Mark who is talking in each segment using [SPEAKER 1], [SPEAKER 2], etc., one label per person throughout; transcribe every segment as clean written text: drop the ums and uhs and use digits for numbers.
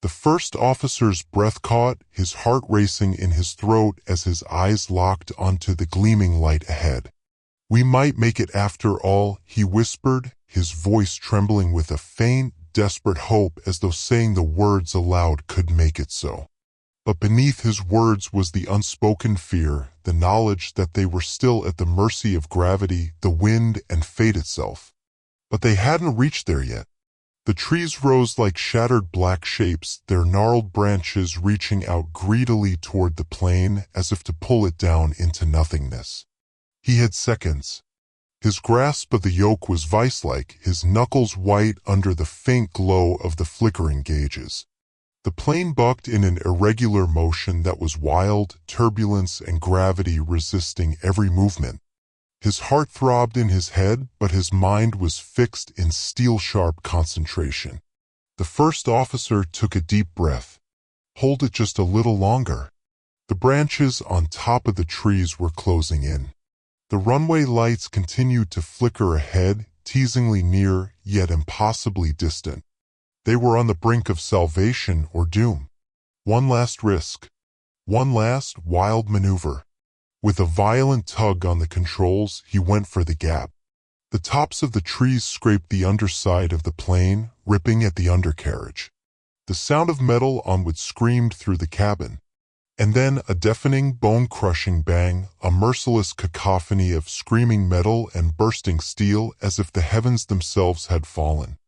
[SPEAKER 1] The first officer's breath caught, his heart racing in his throat as his eyes locked onto the gleaming light ahead. "We might make it after all," he whispered, his voice trembling with a faint, desperate hope as though saying the words aloud could make it so. But beneath his words was the unspoken fear, the knowledge that they were still at the mercy of gravity, the wind, and fate itself. But they hadn't reached there yet. The trees rose like shattered black shapes, their gnarled branches reaching out greedily toward the plane as if to pull it down into nothingness. He had seconds. His grasp of the yoke was vice-like, his knuckles white under the faint glow of the flickering gauges. The plane bucked in an irregular motion that was wild, turbulence and gravity resisting every movement. His heart throbbed in his head, but his mind was fixed in steel-sharp concentration. The first officer took a deep breath. Hold it just a little longer. The branches on top of the trees were closing in. The runway lights continued to flicker ahead, teasingly near, yet impossibly distant. They were on the brink of salvation or doom. One last risk. One last wild maneuver. With a violent tug on the controls, he went for the gap. The tops of the trees scraped the underside of the plane, ripping at the undercarriage. The sound of metal on wood screamed through the cabin. And then a deafening, bone-crushing bang, a merciless cacophony of screaming metal and bursting steel as if the heavens themselves had fallen.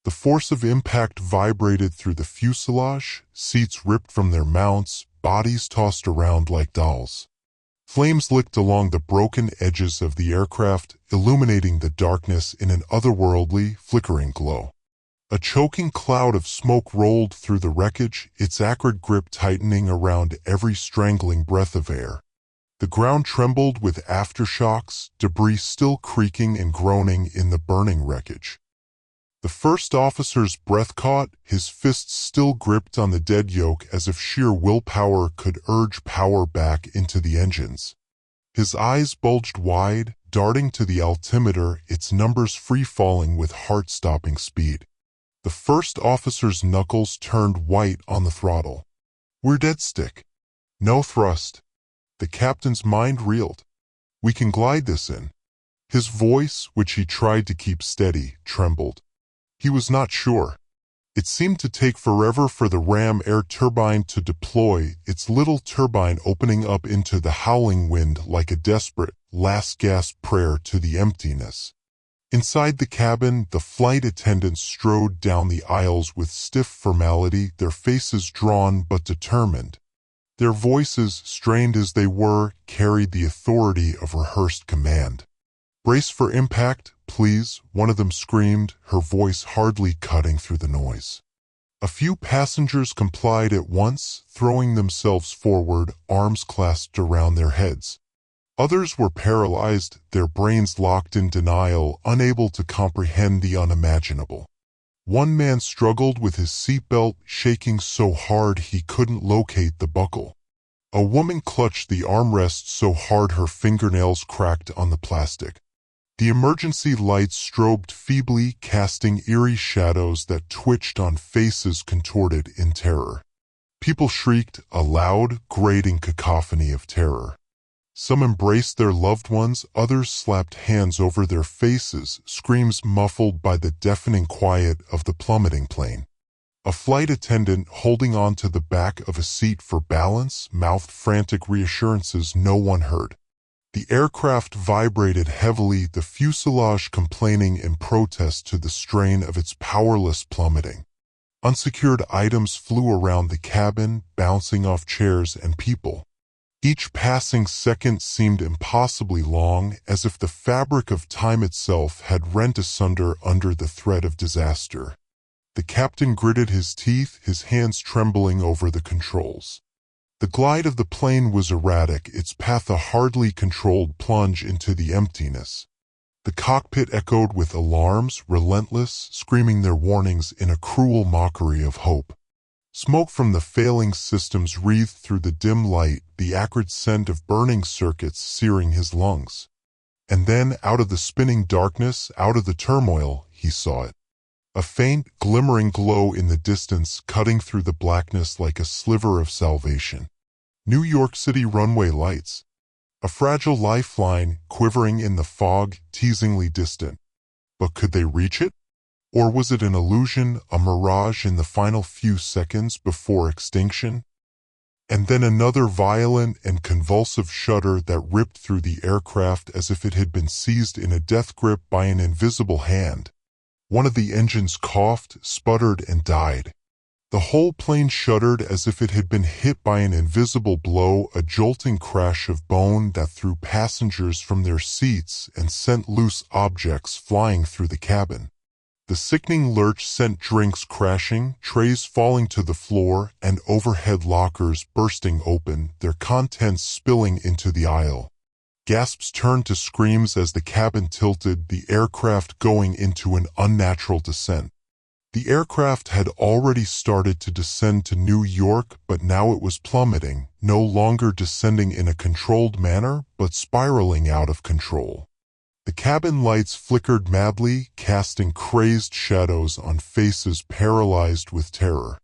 [SPEAKER 1] The force of impact vibrated through the fuselage, seats ripped from their mounts, bodies tossed around like dolls. Flames licked along the broken edges of the aircraft, illuminating the darkness in an otherworldly, flickering glow. A choking cloud of smoke rolled through the wreckage, its acrid grip tightening around every strangling breath of air. The ground trembled with aftershocks, debris still creaking and groaning in the burning wreckage. The first officer's breath caught, his fists still gripped on the dead yoke as if sheer willpower could urge power back into the engines. His eyes bulged wide, darting to the altimeter, its numbers free-falling with heart-stopping speed. The first officer's knuckles turned white on the throttle. "We're dead stick. No thrust." The captain's mind reeled. "We can glide this in." His voice, which he tried to keep steady, trembled. He was not sure. It seemed to take forever for the ram air turbine to deploy, its little turbine opening up into the howling wind like a desperate, last-gasp prayer to the emptiness. Inside the cabin, the flight attendants strode down the aisles with stiff formality, their faces drawn but determined. Their voices, strained as they were, carried the authority of rehearsed command. "Brace for impact, please," one of them screamed, her voice hardly cutting through the noise. A few passengers complied at once, throwing themselves forward, arms clasped around their heads. Others were paralyzed, their brains locked in denial, unable to comprehend the unimaginable. One man struggled with his seatbelt, shaking so hard he couldn't locate the buckle. A woman clutched the armrest so hard her fingernails cracked on the plastic. The emergency lights strobed feebly, casting eerie shadows that twitched on faces contorted in terror. People shrieked, a loud, grating cacophony of terror. Some embraced their loved ones, others slapped hands over their faces, screams muffled by the deafening quiet of the plummeting plane. A flight attendant holding on to the back of a seat for balance mouthed frantic reassurances no one heard. The aircraft vibrated heavily, the fuselage complaining in protest to the strain of its powerless plummeting. Unsecured items flew around the cabin, bouncing off chairs and people. Each passing second seemed impossibly long, as if the fabric of time itself had rent asunder under the threat of disaster. The captain gritted his teeth, his hands trembling over the controls. The glide of the plane was erratic, its path a hardly controlled plunge into the emptiness. The cockpit echoed with alarms, relentless, screaming their warnings in a cruel mockery of hope. Smoke from the failing systems wreathed through the dim light, the acrid scent of burning circuits searing his lungs. And then, out of the spinning darkness, out of the turmoil, he saw it. A faint, glimmering glow in the distance cutting through the blackness like a sliver of salvation. New York City runway lights. A fragile lifeline quivering in the fog, teasingly distant. But could they reach it? Or was it an illusion, a mirage in the final few seconds before extinction? And then another violent and convulsive shudder that ripped through the aircraft as if it had been seized in a death grip by an invisible hand. One of the engines coughed, sputtered, and died. The whole plane shuddered as if it had been hit by an invisible blow, a jolting crash of bone that threw passengers from their seats and sent loose objects flying through the cabin. The sickening lurch sent drinks crashing, trays falling to the floor, and overhead lockers bursting open, their contents spilling into the aisle. Gasps turned to screams as the cabin tilted, the aircraft going into an unnatural descent. The aircraft had already started to descend to New York, but now it was plummeting, no longer descending in a controlled manner, but spiraling out of control. The cabin lights flickered madly, casting crazed shadows on faces paralyzed with terror.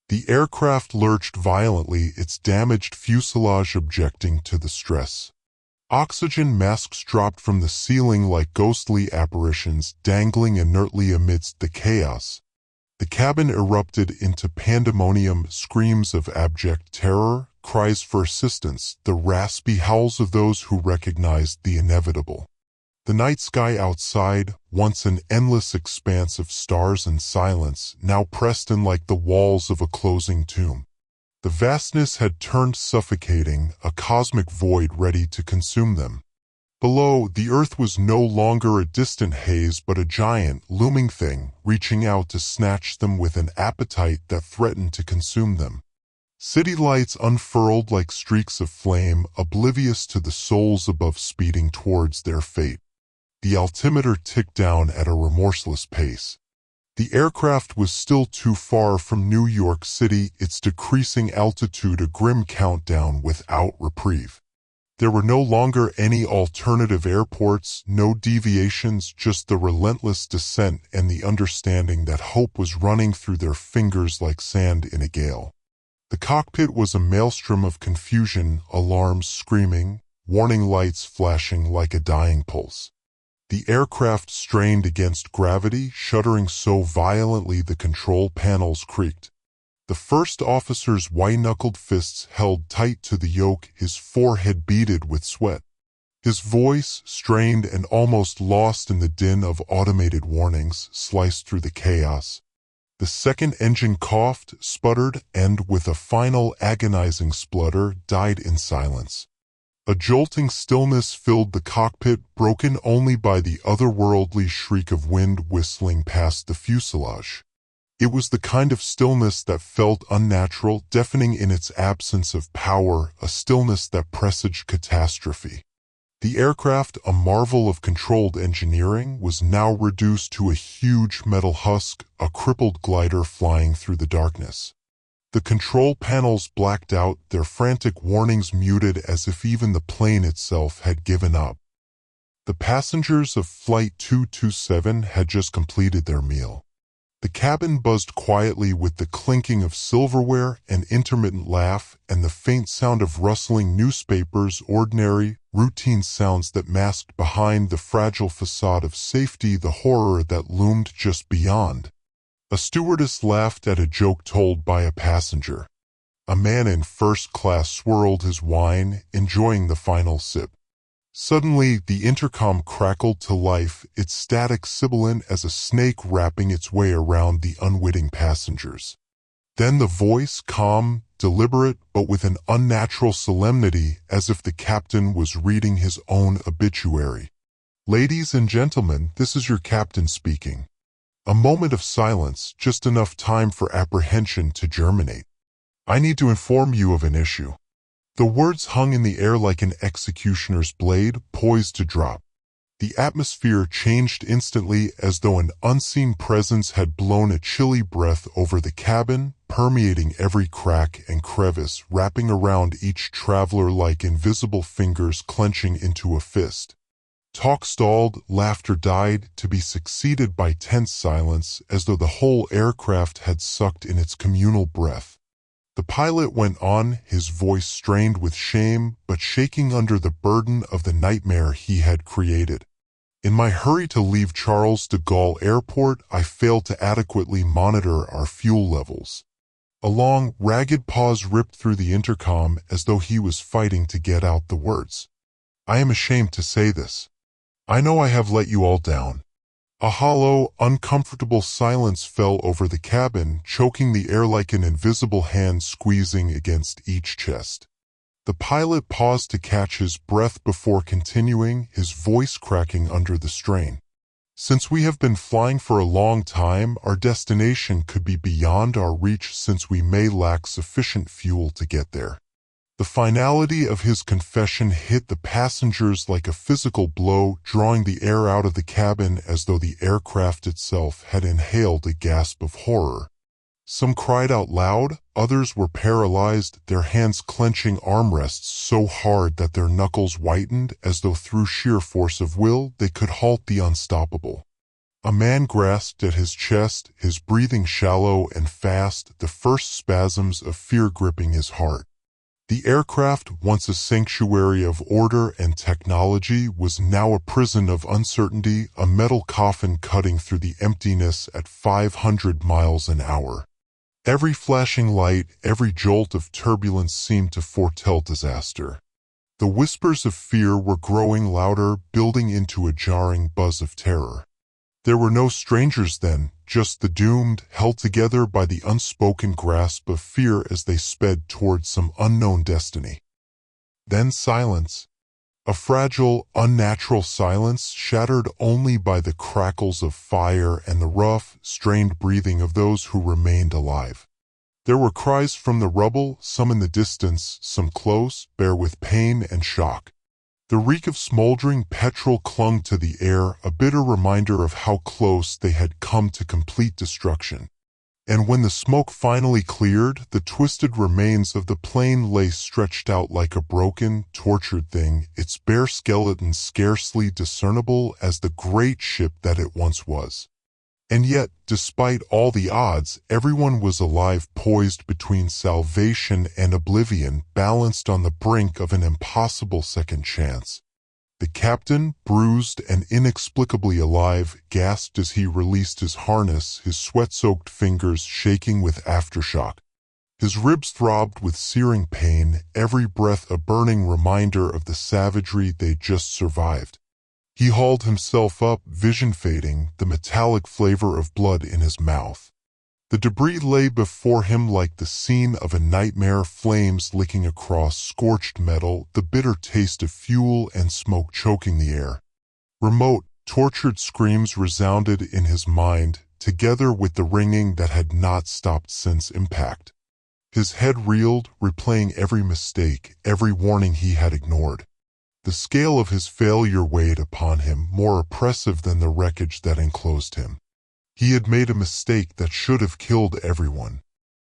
[SPEAKER 1] The aircraft lurched violently, its damaged fuselage objecting to the stress. Oxygen masks dropped from the ceiling like ghostly apparitions, dangling inertly amidst the chaos. The cabin erupted into pandemonium, screams of abject terror, cries for assistance, the raspy howls of those who recognized the inevitable. The night sky outside, once an endless expanse of stars and silence, now pressed in like the walls of a closing tomb. The vastness had turned suffocating, a cosmic void ready to consume them. Below, the earth was no longer a distant haze but a giant, looming thing, reaching out to snatch them with an appetite that threatened to consume them. City lights unfurled like streaks of flame, oblivious to the souls above speeding towards their fate. The altimeter ticked down at a remorseless pace. The aircraft was still too far from New York City, its decreasing altitude a grim countdown without reprieve. There were no longer any alternative airports, no deviations, just the relentless descent and the understanding that hope was running through their fingers like sand in a gale. The cockpit was a maelstrom of confusion, alarms screaming, warning lights flashing like a dying pulse. The aircraft strained against gravity, shuddering so violently the control panels creaked. The first officer's white-knuckled fists held tight to the yoke, his forehead beaded with sweat. His voice, strained and almost lost in the din of automated warnings, sliced through the chaos. The second engine coughed, sputtered, and, with a final agonizing splutter, died in silence. A jolting stillness filled the cockpit, broken only by the otherworldly shriek of wind whistling past the fuselage. It was the kind of stillness that felt unnatural, deafening in its absence of power, a stillness that presaged catastrophe. The aircraft, a marvel of controlled engineering, was now reduced to a huge metal husk, a crippled glider flying through the darkness. The control panels blacked out, their frantic warnings muted as if even the plane itself had given up. The passengers of Flight 227 had just completed their meal. The cabin buzzed quietly with the clinking of silverware, an intermittent laugh, and the faint sound of rustling newspapers, ordinary, routine sounds that masked behind the fragile facade of safety the horror that loomed just beyond. A stewardess laughed at a joke told by a passenger. A man in first class swirled his wine, enjoying the final sip. Suddenly, the intercom crackled to life, its static sibilant as a snake wrapping its way around the unwitting passengers. Then the voice, calm, deliberate, but with an unnatural solemnity, as if the captain was reading his own obituary. "Ladies and gentlemen, this is your captain speaking." A moment of silence, just enough time for apprehension to germinate. "I need to inform you of an issue." The words hung in the air like an executioner's blade, poised to drop. The atmosphere changed instantly, as though an unseen presence had blown a chilly breath over the cabin, permeating every crack and crevice, wrapping around each traveler like invisible fingers clenching into a fist. Talk stalled, laughter died, to be succeeded by tense silence, as though the whole aircraft had sucked in its communal breath. The pilot went on, his voice strained with shame, but shaking under the burden of the nightmare he had created. In my hurry to leave Charles de Gaulle Airport, I failed to adequately monitor our fuel levels. A long, ragged pause ripped through the intercom as though he was fighting to get out the words. I am ashamed to say this. I know I have let you all down. A hollow, uncomfortable silence fell over the cabin, choking the air like an invisible hand squeezing against each chest. The pilot paused to catch his breath before continuing, his voice cracking under the strain. Since we have been flying for a long time, our destination could be beyond our reach since we may lack sufficient fuel to get there. The finality of his confession hit the passengers like a physical blow, drawing the air out of the cabin as though the aircraft itself had inhaled a gasp of horror. Some cried out loud, others were paralyzed, their hands clenching armrests so hard that their knuckles whitened as though through sheer force of will they could halt the unstoppable. A man grasped at his chest, his breathing shallow and fast, the first spasms of fear gripping his heart. The aircraft, once a sanctuary of order and technology, was now a prison of uncertainty, a metal coffin cutting through the emptiness at 500 miles an hour. Every flashing light, every jolt of turbulence seemed to foretell disaster. The whispers of fear were growing louder, building into a jarring buzz of terror. There were no strangers then, just the doomed, held together by the unspoken grasp of fear as they sped towards some unknown destiny. Then silence. A fragile, unnatural silence shattered only by the crackles of fire and the rough, strained breathing of those who remained alive. There were cries from the rubble, some in the distance, some close, bare with pain and shock. The reek of smoldering petrol clung to the air, a bitter reminder of how close they had come to complete destruction. And when the smoke finally cleared, the twisted remains of the plane lay stretched out like a broken, tortured thing, its bare skeleton scarcely discernible as the great ship that it once was. And yet, despite all the odds, everyone was alive, poised between salvation and oblivion, balanced on the brink of an impossible second chance. The captain, bruised and inexplicably alive, gasped as he released his harness, his sweat-soaked fingers shaking with aftershock. His ribs throbbed with searing pain, every breath a burning reminder of the savagery they'd just survived. He hauled himself up, vision fading, the metallic flavor of blood in his mouth. The debris lay before him like the scene of a nightmare, flames licking across scorched metal, the bitter taste of fuel and smoke choking the air. Remote, tortured screams resounded in his mind, together with the ringing that had not stopped since impact. His head reeled, replaying every mistake, every warning he had ignored. The scale of his failure weighed upon him, more oppressive than the wreckage that enclosed him. He had made a mistake that should have killed everyone.